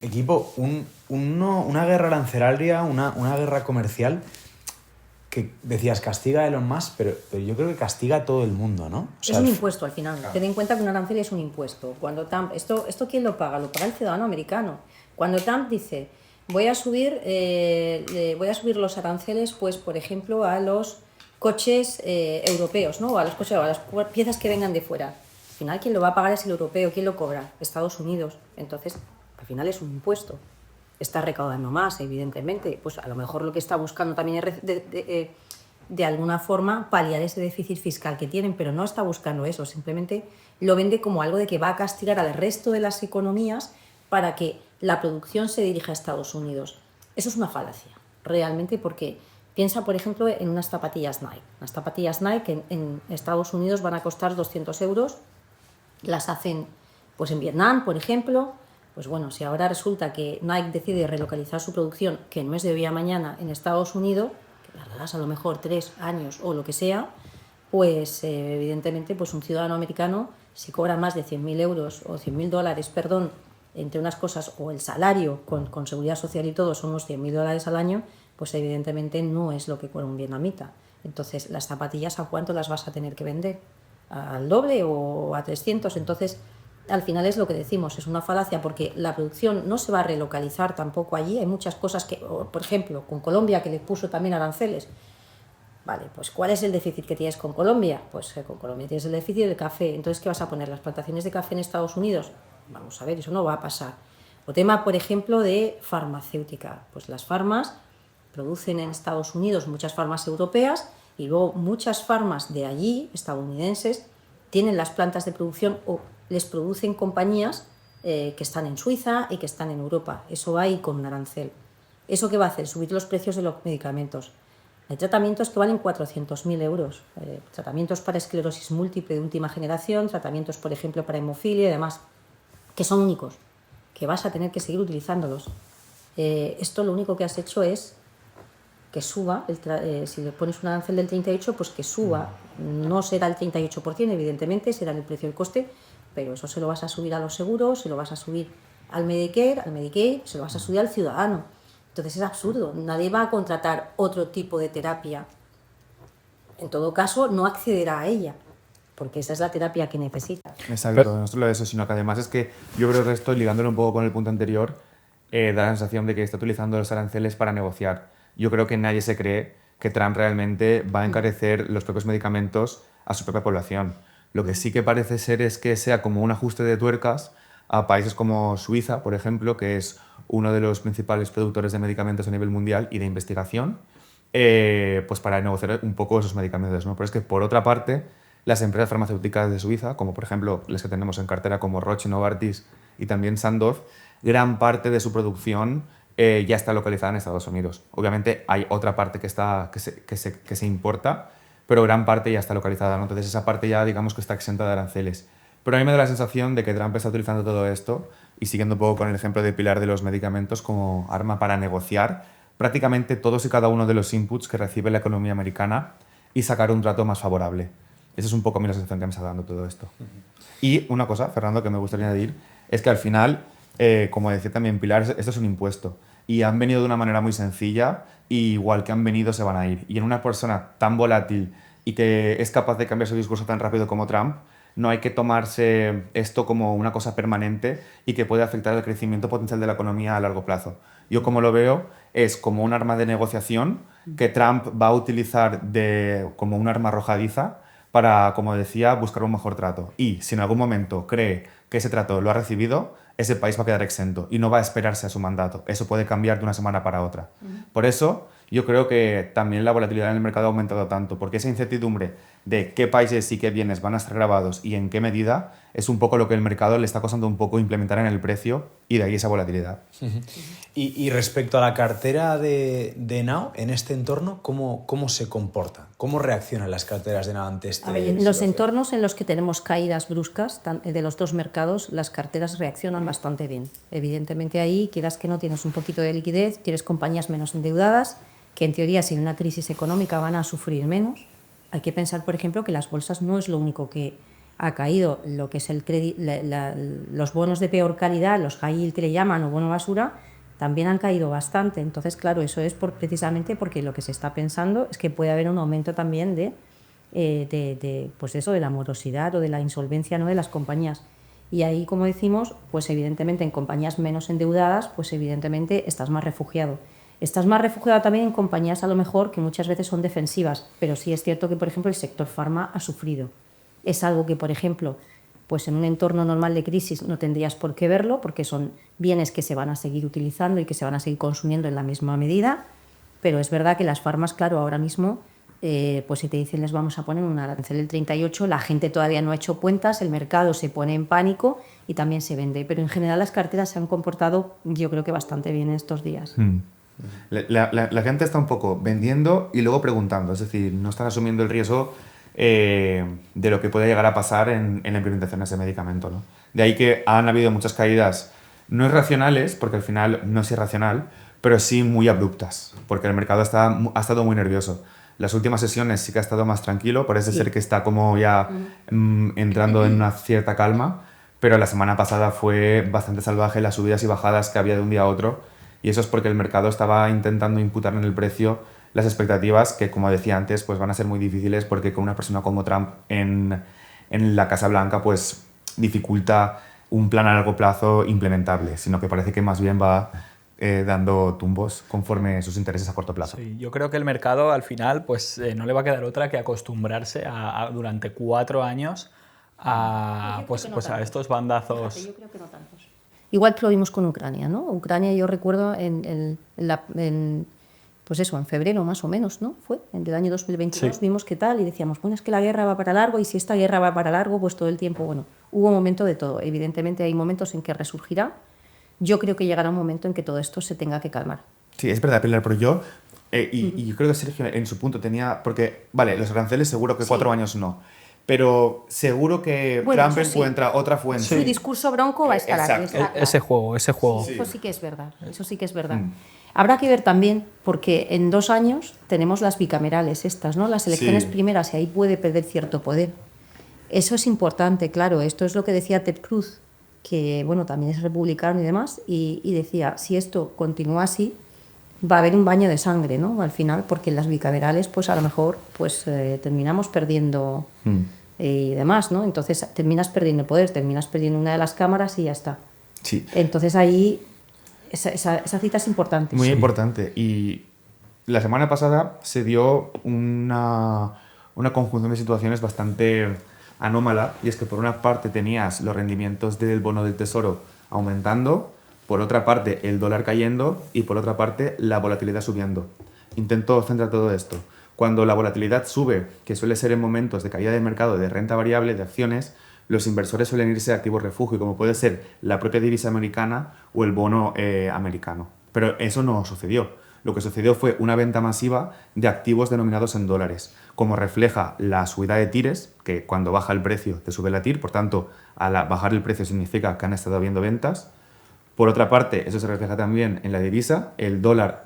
Equipo, una guerra arancelaria, una guerra comercial que decías castiga a Elon Musk, pero yo creo que castiga a todo el mundo, ¿no? O sea, es un impuesto al final. Ten en cuenta que un arancel es un impuesto. Cuando Trump, ¿esto quién lo paga? Lo paga el ciudadano americano. Cuando Trump dice, voy a subir los aranceles, pues por ejemplo, a los coches europeos, ¿no? A los coches, a las piezas que vengan de fuera. Al final, quien lo va a pagar es el europeo. ¿Quién lo cobra? Estados Unidos. Entonces, al final es un impuesto. Está recaudando más, evidentemente. Pues a lo mejor lo que está buscando también es de alguna forma paliar ese déficit fiscal que tienen, pero no está buscando eso, simplemente lo vende como algo de que va a castigar al resto de las economías para que la producción se dirija a Estados Unidos. Eso es una falacia, realmente, porque piensa, por ejemplo, en unas zapatillas Nike. Las zapatillas Nike en Estados Unidos van a costar 200 euros, las hacen pues en Vietnam, por ejemplo. Pues bueno, si ahora resulta que Nike decide relocalizar su producción, que no es de hoy a mañana, en Estados Unidos, que tardarás a lo mejor 3 años o lo que sea, pues evidentemente pues un ciudadano americano, si cobra más de 100.000 euros o 100.000 dólares, perdón, entre unas cosas, o el salario con seguridad social y todo son unos 100.000 dólares al año, pues evidentemente no es lo que cobra un vietnamita. Entonces, las zapatillas, ¿a cuánto las vas a tener que vender? ¿Al doble o a 300? Entonces, al final es lo que decimos, es una falacia, porque la producción no se va a relocalizar tampoco allí. Hay muchas cosas que, por ejemplo, con Colombia, que le puso también aranceles. Vale, pues ¿cuál es el déficit que tienes con Colombia? Pues con Colombia tienes el déficit del café. Entonces, ¿qué vas a poner? ¿Las plantaciones de café en Estados Unidos? Vamos a ver, eso no va a pasar. O tema, por ejemplo, de farmacéutica. Pues las farmas producen en Estados Unidos muchas farmas europeas y luego muchas farmas de allí, estadounidenses, tienen las plantas de producción o les producen compañías que están en Suiza y que están en Europa. Eso va ahí con un arancel. ¿Eso qué va a hacer? Subir los precios de los medicamentos. Hay tratamientos que valen 400.000 euros. Tratamientos para esclerosis múltiple de última generación, tratamientos, por ejemplo, para hemofilia y demás, que son únicos, que vas a tener que seguir utilizándolos. Esto lo único que has hecho es que suba, si le pones un arancel del 38, pues que suba. No será el 38%, evidentemente, será el precio del coste, pero eso se lo vas a subir a los seguros, se lo vas a subir al Medicare, al Medicaid, se lo vas a subir al ciudadano. Entonces es absurdo, nadie va a contratar otro tipo de terapia. En todo caso, no accederá a ella, porque esa es la terapia que necesita. Exacto, no solo eso, sino que además es que yo creo que esto, ligándolo un poco con el punto anterior, da la sensación de que está utilizando los aranceles para negociar. Yo creo que nadie se cree que Trump realmente va a encarecer los propios medicamentos a su propia población. Lo que sí que parece ser es que sea como un ajuste de tuercas a países como Suiza, por ejemplo, que es uno de los principales productores de medicamentos a nivel mundial y de investigación, pues para negociar un poco esos medicamentos, ¿no? Pero es que, por otra parte, las empresas farmacéuticas de Suiza, como por ejemplo las que tenemos en cartera como Roche, Novartis y también Sandoz, gran parte de su producción ya está localizada en Estados Unidos. Obviamente hay otra parte que se importa, pero gran parte ya está localizada, ¿no? Entonces esa parte ya digamos que está exenta de aranceles. Pero a mí me da la sensación de que Trump está utilizando todo esto, y siguiendo un poco con el ejemplo de Pilar de los medicamentos, como arma para negociar prácticamente todos y cada uno de los inputs que recibe la economía americana y sacar un trato más favorable. Esa es un poco a mí la sensación que me está dando todo esto. Y una cosa, Fernando, que me gustaría añadir, es que al final, como decía también Pilar, esto es un impuesto. Y han venido de una manera muy sencilla, y igual que han venido, se van a ir. Y en una persona tan volátil y que es capaz de cambiar su discurso tan rápido como Trump, no hay que tomarse esto como una cosa permanente y que puede afectar el crecimiento potencial de la economía a largo plazo. Yo, como lo veo, es como un arma de negociación que Trump va a utilizar como un arma arrojadiza para, como decía, buscar un mejor trato. Y si en algún momento cree que ese trato lo ha recibido, ese país va a quedar exento y no va a esperarse a su mandato. Eso puede cambiar de una semana para otra. Por eso, yo creo que también la volatilidad en el mercado ha aumentado tanto, porque esa incertidumbre de qué países y qué bienes van a estar grabados y en qué medida es un poco lo que el mercado le está costando un poco implementar en el precio, y de ahí esa volatilidad. Y respecto a la cartera de Now, en este entorno, ¿cómo se comporta? ¿Cómo reaccionan las carteras de Now ante A ver, en los entornos en los que tenemos caídas bruscas de los dos mercados, las carteras reaccionan bastante bien. Evidentemente ahí, quieras que no, tienes un poquito de liquidez, tienes compañías menos endeudadas, que en teoría sin una crisis económica van a sufrir menos. Hay que pensar, por ejemplo, que las bolsas no es lo único que ha caído lo que es los bonos de peor calidad, los high yield que le llaman, o bono basura, también han caído bastante. Entonces, claro, eso es precisamente porque lo que se está pensando es que puede haber un aumento también pues eso, de la morosidad o de la insolvencia, ¿no?, de las compañías. Y ahí, como decimos, pues evidentemente en compañías menos endeudadas, pues evidentemente estás más refugiado. Estás más refugiado también en compañías a lo mejor que muchas veces son defensivas, pero sí es cierto que, por ejemplo, el sector farma ha sufrido. Es algo que, por ejemplo, pues en un entorno normal de crisis no tendrías por qué verlo, porque son bienes que se van a seguir utilizando y que se van a seguir consumiendo en la misma medida, pero es verdad que las farmas, claro, ahora mismo, pues si te dicen les vamos a poner un arancel del 38, la gente todavía no ha hecho cuentas, el mercado se pone en pánico y también se vende, pero en general las carteras se han comportado, yo creo que bastante bien estos días. La gente está un poco vendiendo y luego preguntando, es decir, no están asumiendo el riesgo de lo que puede llegar a pasar en la implementación de ese medicamento, ¿no? De ahí que han habido muchas caídas no irracionales, porque al final no es irracional, pero sí muy abruptas, porque el mercado ha estado muy nervioso. Las últimas sesiones sí que ha estado más tranquilo, parece ser que está como ya entrando en una cierta calma, pero la semana pasada fue bastante salvaje las subidas y bajadas que había de un día a otro, y eso es porque el mercado estaba intentando imputar en el precio las expectativas que, como decía antes, pues van a ser muy difíciles, porque con una persona como Trump en la Casa Blanca pues dificulta un plan a largo plazo implementable, sino que parece que más bien va dando tumbos conforme sus intereses a corto plazo. Sí, yo creo que el mercado al final pues no le va a quedar otra que acostumbrarse durante 4 años a estos bandazos. Fíjate, yo creo que no tantos. Igual que lo vimos con Ucrania, ¿no? Ucrania, yo recuerdo pues eso, en febrero más o menos, ¿no? Fue, en el año 2022, Sí. vimos qué tal y decíamos, bueno, es que la guerra va para largo, y si esta guerra va para largo, pues todo el tiempo, bueno, hubo un momento de todo. Evidentemente hay momentos en que resurgirá. Yo creo que llegará un momento en que todo esto se tenga que calmar. Sí, es verdad, Pilar, pero yo, y yo creo que Sergio en su punto tenía, porque, vale, los aranceles seguro que 4 años no, pero seguro que Bueno, Trump eso sí. encuentra otra fuente. Su discurso bronco va a estar ahí. Exacto. Ese juego. Eso sí que es verdad, eso sí que es verdad. Habrá que ver también, porque en 2 años tenemos las bicamerales estas, ¿no? Las elecciones primeras, y ahí puede perder cierto poder. Eso es importante, claro. Esto es lo que decía Ted Cruz, que bueno, también es republicano y demás, y decía, si esto continúa así, va a haber un baño de sangre, ¿no? Al final, porque en las bicamerales, pues a lo mejor pues terminamos perdiendo y demás, ¿no? Entonces terminas perdiendo el poder, terminas perdiendo una de las cámaras y ya está. Sí. Entonces ahí esa cita es importante. Muy importante. Y la semana pasada se dio una conjunción de situaciones bastante anómala, y es que por una parte tenías los rendimientos del bono del tesoro aumentando, por otra parte el dólar cayendo y por otra parte la volatilidad subiendo. Intento centrar todo esto. Cuando la volatilidad sube, que suele ser en momentos de caída del mercado de renta variable, de acciones, los inversores suelen irse a activos refugio, como puede ser la propia divisa americana o el bono americano. Pero eso no sucedió. Lo que sucedió fue una venta masiva de activos denominados en dólares, como refleja la subida de TIRes, que cuando baja el precio te sube la TIR, por tanto, al bajar el precio significa que han estado habiendo ventas. Por otra parte, eso se refleja también en la divisa, el dólar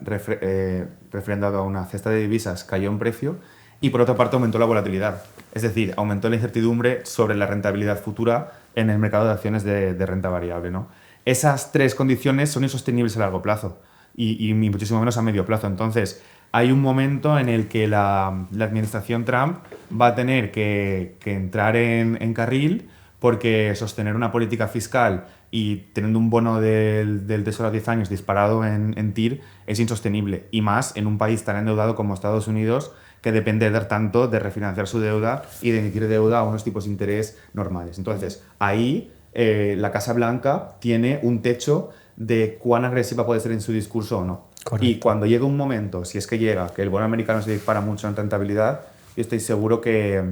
refrendado a una cesta de divisas cayó en precio, y por otra parte aumentó la volatilidad, es decir, aumentó la incertidumbre sobre la rentabilidad futura en el mercado de acciones de renta variable, ¿no? Esas 3 condiciones son insostenibles a largo plazo y muchísimo menos a medio plazo. Entonces, hay un momento en el que la administración Trump va a tener que entrar en carril, porque sostener una política fiscal y teniendo un bono del Tesoro a 10 años disparado en TIR es insostenible, y más en un país tan endeudado como Estados Unidos, que depende de tanto de refinanciar su deuda y de emitir deuda a unos tipos de interés normales. Entonces, ahí la Casa Blanca tiene un techo de cuán agresiva puede ser en su discurso o no. Correcto. Y cuando llegue un momento, si es que llega, que el bono americano se dispara mucho en rentabilidad, yo estoy seguro que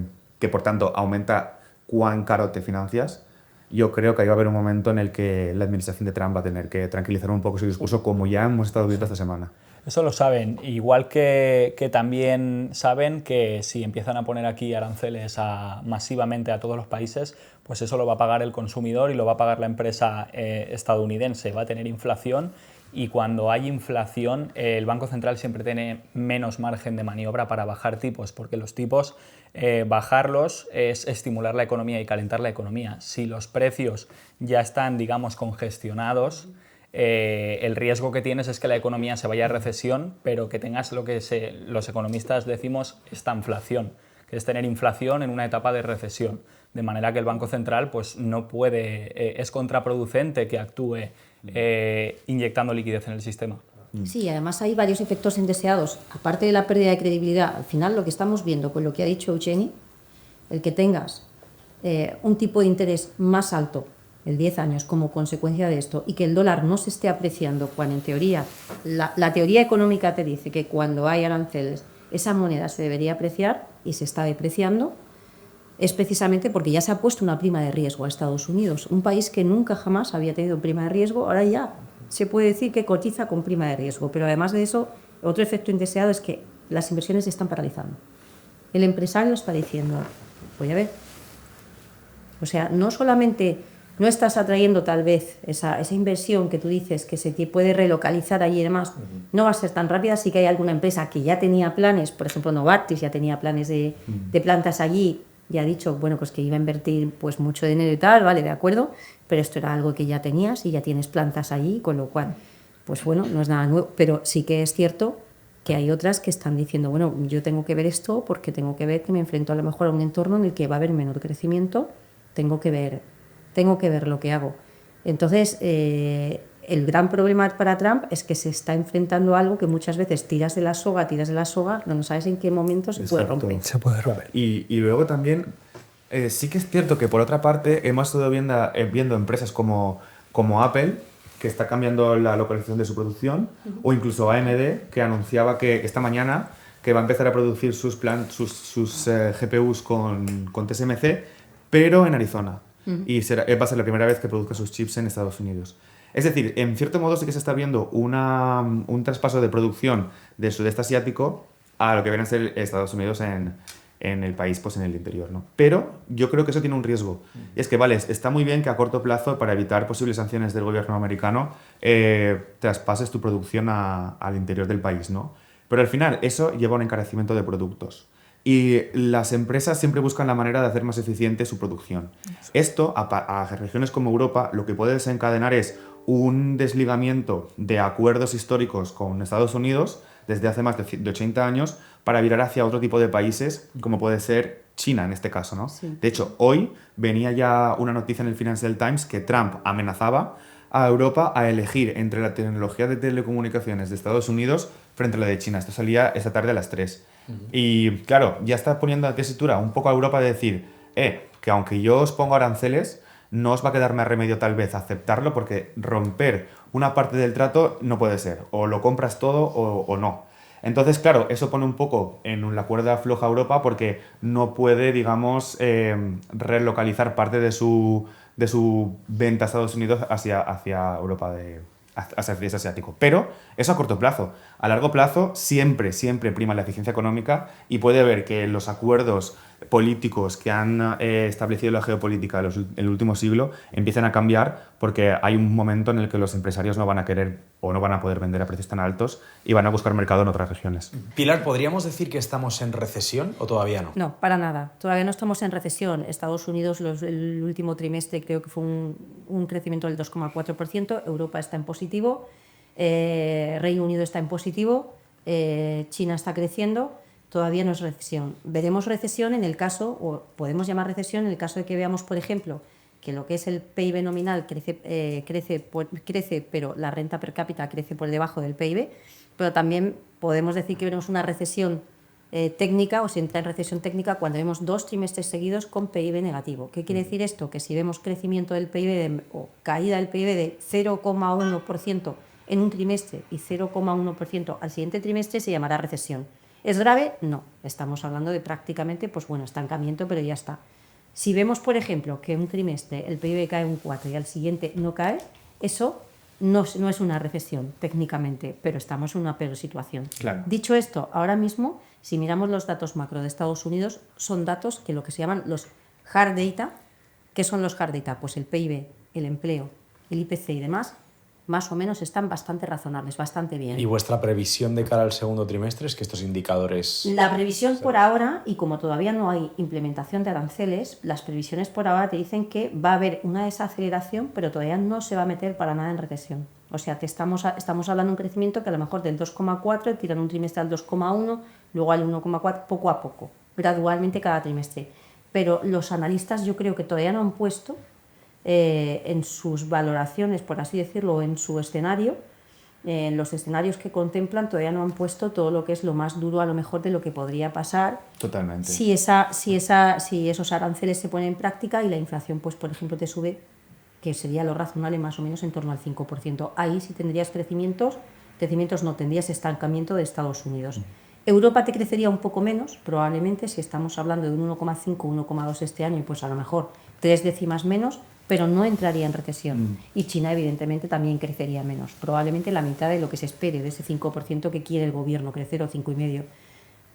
por tanto aumenta cuán caro te financias. Yo creo que ahí va a haber un momento en el que la administración de Trump va a tener que tranquilizar un poco su discurso, como ya hemos estado viendo esta semana. Eso lo saben, igual que también saben que si empiezan a poner aquí aranceles masivamente a todos los países, pues eso lo va a pagar el consumidor y lo va a pagar la empresa estadounidense, va a tener inflación y cuando hay inflación el Banco Central siempre tiene menos margen de maniobra para bajar tipos, porque los tipos, bajarlos es estimular la economía y calentar la economía. Si los precios ya están, digamos, congestionados, el riesgo que tienes es que la economía se vaya a recesión, pero que tengas lo que los economistas decimos estanflación, que es tener inflación en una etapa de recesión. De manera que el Banco Central pues, no puede, es contraproducente que actúe inyectando liquidez en el sistema. Sí, además hay varios efectos indeseados. Aparte de la pérdida de credibilidad, al final lo que estamos viendo con lo que ha dicho Eugeni, el que tengas un tipo de interés más alto, el 10 años, como consecuencia de esto, y que el dólar no se esté apreciando, cuando en teoría, la teoría económica te dice que cuando hay aranceles, esa moneda se debería apreciar y se está depreciando, es precisamente porque ya se ha puesto una prima de riesgo a Estados Unidos, un país que nunca jamás había tenido prima de riesgo, ahora ya se puede decir que cotiza con prima de riesgo, pero además de eso, otro efecto indeseado es que las inversiones se están paralizando. El empresario está diciendo, voy a ver, o sea, no solamente no estás atrayendo tal vez esa inversión que tú dices que se te puede relocalizar allí y demás, no va a ser tan rápida. Sí que hay alguna empresa que ya tenía planes, por ejemplo Novartis ya tenía planes de plantas allí, ya ha dicho, bueno, pues que iba a invertir pues mucho dinero y tal, vale, de acuerdo, pero esto era algo que ya tenías y ya tienes plantas allí, con lo cual, pues bueno, no es nada nuevo, pero sí que es cierto que hay otras que están diciendo, bueno, yo tengo que ver esto porque tengo que ver que me enfrento a lo mejor a un entorno en el que va a haber menor crecimiento, tengo que ver lo que hago. Entonces, el gran problema para Trump es que se está enfrentando a algo que muchas veces tiras de la soga, no sabes en qué momento se puede romper. Se puede romper. Y luego también, sí que es cierto que por otra parte hemos estado viendo empresas como Apple, que está cambiando la localización de su producción, o incluso AMD, que anunciaba que esta mañana que va a empezar a producir sus GPUs con TSMC, pero en Arizona. Y va a ser la primera vez que produzca sus chips en Estados Unidos. Es decir, en cierto modo sí que se está viendo un traspaso de producción del sudeste asiático a lo que viene a ser Estados Unidos en el país, pues en el interior, ¿no? Pero yo creo que eso tiene un riesgo. Y es que, vale, está muy bien que a corto plazo, para evitar posibles sanciones del gobierno americano, traspases tu producción al interior del país, ¿no? Pero al final eso lleva a un encarecimiento de productos. Y las empresas siempre buscan la manera de hacer más eficiente su producción. Esto, a regiones como Europa, lo que puede desencadenar es un desligamiento de acuerdos históricos con Estados Unidos desde hace más de 80 años para virar hacia otro tipo de países, como puede ser China en este caso, ¿no? Sí. De hecho, hoy venía ya una noticia en el Financial Times que Trump amenazaba a Europa a elegir entre la tecnología de telecomunicaciones de Estados Unidos frente a la de China. Esto salía esta tarde a las 3. Y claro, ya está poniendo a tesitura un poco a Europa de decir, que aunque yo os pongo aranceles, no os va a quedar más remedio tal vez aceptarlo, porque romper una parte del trato no puede ser. O lo compras todo o no. Entonces, claro, eso pone un poco en la cuerda floja a Europa porque no puede, digamos, relocalizar parte de su venta a Estados Unidos hacia Europa, hacia el país asiático. Pero eso a corto plazo. A largo plazo siempre prima la eficiencia económica y puede ver que los acuerdos políticos que han establecido la geopolítica en el último siglo empiezan a cambiar porque hay un momento en el que los empresarios no van a querer o no van a poder vender a precios tan altos y van a buscar mercado en otras regiones. Pilar, ¿podríamos decir que estamos en recesión o todavía no? No, para nada. Todavía no estamos en recesión. Estados Unidos, el último trimestre creo que fue un crecimiento del 2,4%. Europa está en positivo. Reino Unido está en positivo. China está creciendo. Todavía no es recesión. Veremos recesión en el caso, o podemos llamar recesión en el caso de que veamos, por ejemplo, que lo que es el PIB nominal crece, pero la renta per cápita crece por debajo del PIB, pero también podemos decir que veremos una recesión técnica, o si entra en recesión técnica cuando vemos 2 trimestres seguidos con PIB negativo. ¿Qué quiere decir esto? Que si vemos crecimiento del PIB o caída del PIB de 0,1% en un trimestre y 0,1% al siguiente trimestre, se llamará recesión. ¿Es grave? No. Estamos hablando de prácticamente, pues bueno, estancamiento, pero ya está. Si vemos, por ejemplo, que un trimestre el PIB cae un 4 y al siguiente no cae, eso no es una recesión técnicamente, pero estamos en una peor situación. Claro. Dicho esto, ahora mismo, si miramos los datos macro de Estados Unidos, son datos que lo que se llaman los hard data. ¿Qué son los hard data? Pues el PIB, el empleo, el IPC y demás, más o menos están bastante razonables, bastante bien. ¿Y vuestra previsión de cara al segundo trimestre es que estos indicadores... La previsión por ahora, y como todavía no hay implementación de aranceles, las previsiones por ahora te dicen que va a haber una desaceleración, pero todavía no se va a meter para nada en recesión. O sea, estamos hablando de un crecimiento que a lo mejor del 2,4 tiran un trimestre al 2,1, luego al 1,4, poco a poco, gradualmente cada trimestre. Pero los analistas yo creo que todavía no han puesto en sus valoraciones, por así decirlo, en su escenario, en los escenarios que contemplan todavía no han puesto todo lo que es lo más duro a lo mejor de lo que podría pasar Totalmente. si esos aranceles se ponen en práctica y la inflación, pues por ejemplo, te sube, que sería lo razonable más o menos en torno al 5%. Ahí sí tendrías crecimientos no, tendrías estancamiento de Estados Unidos. Europa te crecería un poco menos, probablemente, si estamos hablando de un 1,5, 1,2 este año, pues a lo mejor 3 décimas menos, pero no entraría en recesión. Y China, evidentemente, también crecería menos, probablemente la mitad de lo que se espere, de ese 5% que quiere el gobierno crecer, o 5,5%.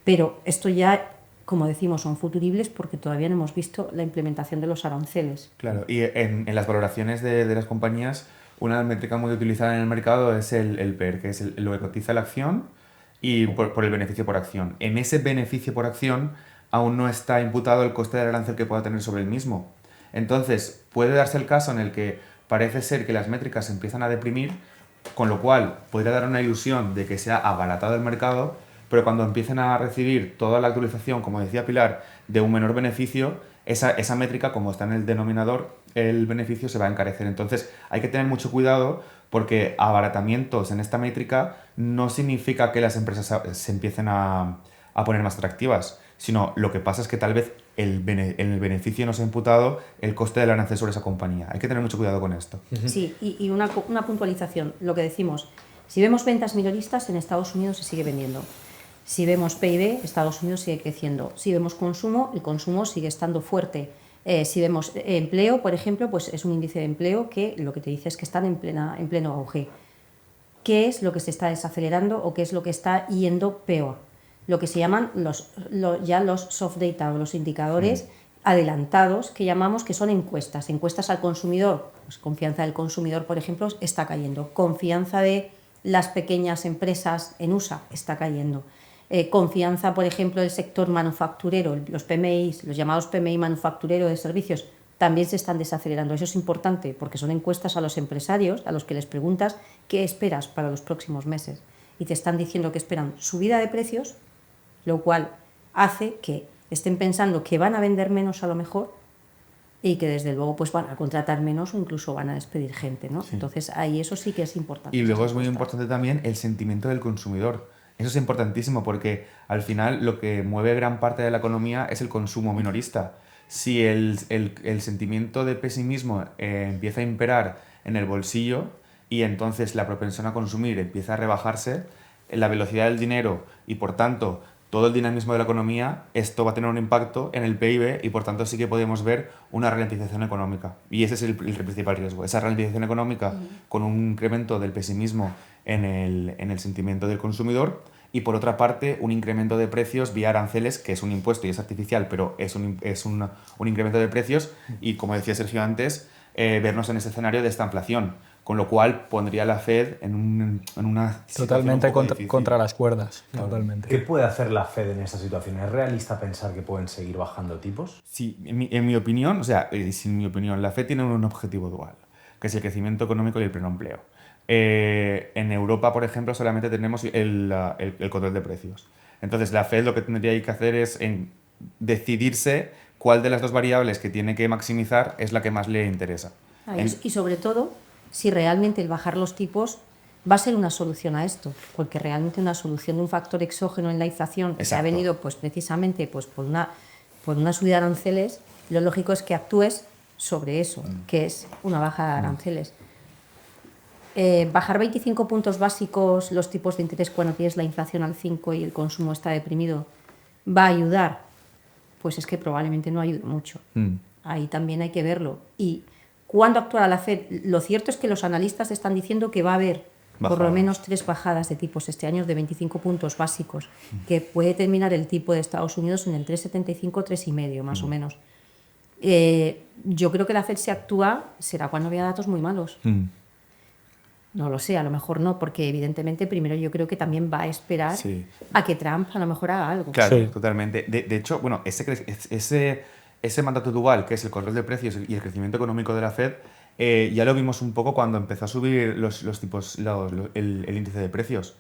Pero esto ya, como decimos, son futuribles porque todavía no hemos visto la implementación de los aranceles. Claro, y en las valoraciones de las compañías, una métrica muy utilizada en el mercado es el PER, que es lo que cotiza la acción y por el beneficio por acción. En ese beneficio por acción aún no está imputado el coste del arancel que pueda tener sobre el mismo. Entonces, puede darse el caso en el que parece ser que las métricas se empiezan a deprimir, con lo cual podría dar una ilusión de que se ha abaratado el mercado, pero cuando empiecen a recibir toda la actualización, como decía Pilar, de un menor beneficio, esa métrica, como está en el denominador, el beneficio se va a encarecer. Entonces, hay que tener mucho cuidado porque abaratamientos en esta métrica no significa que las empresas se empiecen a poner más atractivas, sino lo que pasa es que tal vez en el beneficio no se ha imputado el coste del arancel sobre esa compañía. Hay que tener mucho cuidado con esto. Sí, y una puntualización, lo que decimos, si vemos ventas minoristas, en Estados Unidos se sigue vendiendo. Si vemos PIB, Estados Unidos sigue creciendo. Si vemos consumo, el consumo sigue estando fuerte. Si vemos empleo, por ejemplo, pues es un índice de empleo que lo que te dice es que están en pleno auge. ¿Qué es lo que se está desacelerando o qué es lo que está yendo peor? Lo que se llaman los soft data o los indicadores adelantados, que llamamos, que son encuestas al consumidor. Pues confianza del consumidor, por ejemplo, está cayendo. Confianza de las pequeñas empresas en USA está cayendo. Confianza, por ejemplo, del sector manufacturero, los PMI, los llamados PMI manufacturero de servicios, también se están desacelerando. Eso es importante porque son encuestas a los empresarios, a los que les preguntas qué esperas para los próximos meses. Y te están diciendo que esperan subida de precios, lo cual hace que estén pensando que van a vender menos a lo mejor y que desde luego pues van a contratar menos o incluso van a despedir gente, ¿no? Sí. Entonces ahí eso sí que es importante. Y luego es muy importante también el sentimiento del consumidor. Eso es importantísimo porque al final lo que mueve gran parte de la economía es el consumo minorista. Si el sentimiento de pesimismo empieza a imperar en el bolsillo y entonces la propensión a consumir empieza a rebajarse, la velocidad del dinero y por tanto todo el dinamismo de la economía, esto va a tener un impacto en el PIB y por tanto sí que podemos ver una ralentización económica. Y ese es el principal riesgo, esa ralentización económica con un incremento del pesimismo en el sentimiento del consumidor y por otra parte un incremento de precios vía aranceles, que es un impuesto y es artificial, pero es un incremento de precios y como decía Sergio antes, vernos en ese escenario de esta inflación. Con lo cual pondría a la Fed en una situación totalmente un poco contra las cuerdas. Claro. Totalmente. ¿Qué puede hacer la Fed en esta situación? ¿Es realista pensar que pueden seguir bajando tipos? Sí, en mi opinión, la Fed tiene un objetivo dual, que es el crecimiento económico y el pleno empleo. En Europa, por ejemplo, solamente tenemos el control de precios. Entonces, la Fed lo que tendría que hacer es decidirse cuál de las dos variables que tiene que maximizar es la que más le interesa. Y sobre todo, si realmente el bajar los tipos va a ser una solución a esto, porque realmente una solución de un factor exógeno en la inflación que ha venido pues, precisamente pues, por una subida de aranceles, lo lógico es que actúes sobre eso, que es una baja de aranceles. Bajar 25 puntos básicos los tipos de interés cuando tienes la inflación al 5 y el consumo está deprimido, ¿va a ayudar? Pues es que probablemente no ayude mucho. Ahí también hay que verlo. Y ¿cuándo actuará la Fed? Lo cierto es que los analistas están diciendo que va a haber por lo menos 3 bajadas de tipos este año de 25 puntos básicos, que puede terminar el tipo de Estados Unidos en el 3,75, 3,5 más o menos. Yo creo que la Fed, si actúa, será cuando vea datos muy malos. No lo sé, a lo mejor no, porque evidentemente primero yo creo que también va a esperar Sí. a que Trump a lo mejor haga algo. Claro, Sí. totalmente. De hecho, bueno, ese mandato dual, que es el control de precios y el crecimiento económico de la Fed, ya lo vimos un poco cuando empezó a subir el índice de precios.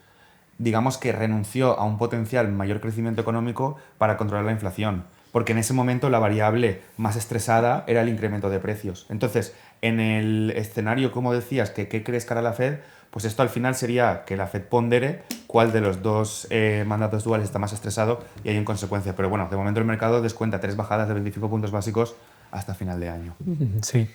Digamos que renunció a un potencial mayor crecimiento económico para controlar la inflación, porque en ese momento la variable más estresada era el incremento de precios. Entonces, en el escenario, como decías, que qué crees que hará la Fed, pues esto al final sería que la Fed pondere cuál de los dos mandatos duales está más estresado y hay en consecuencia. Pero bueno, de momento el mercado descuenta 3 bajadas de 25 puntos básicos hasta final de año. Sí.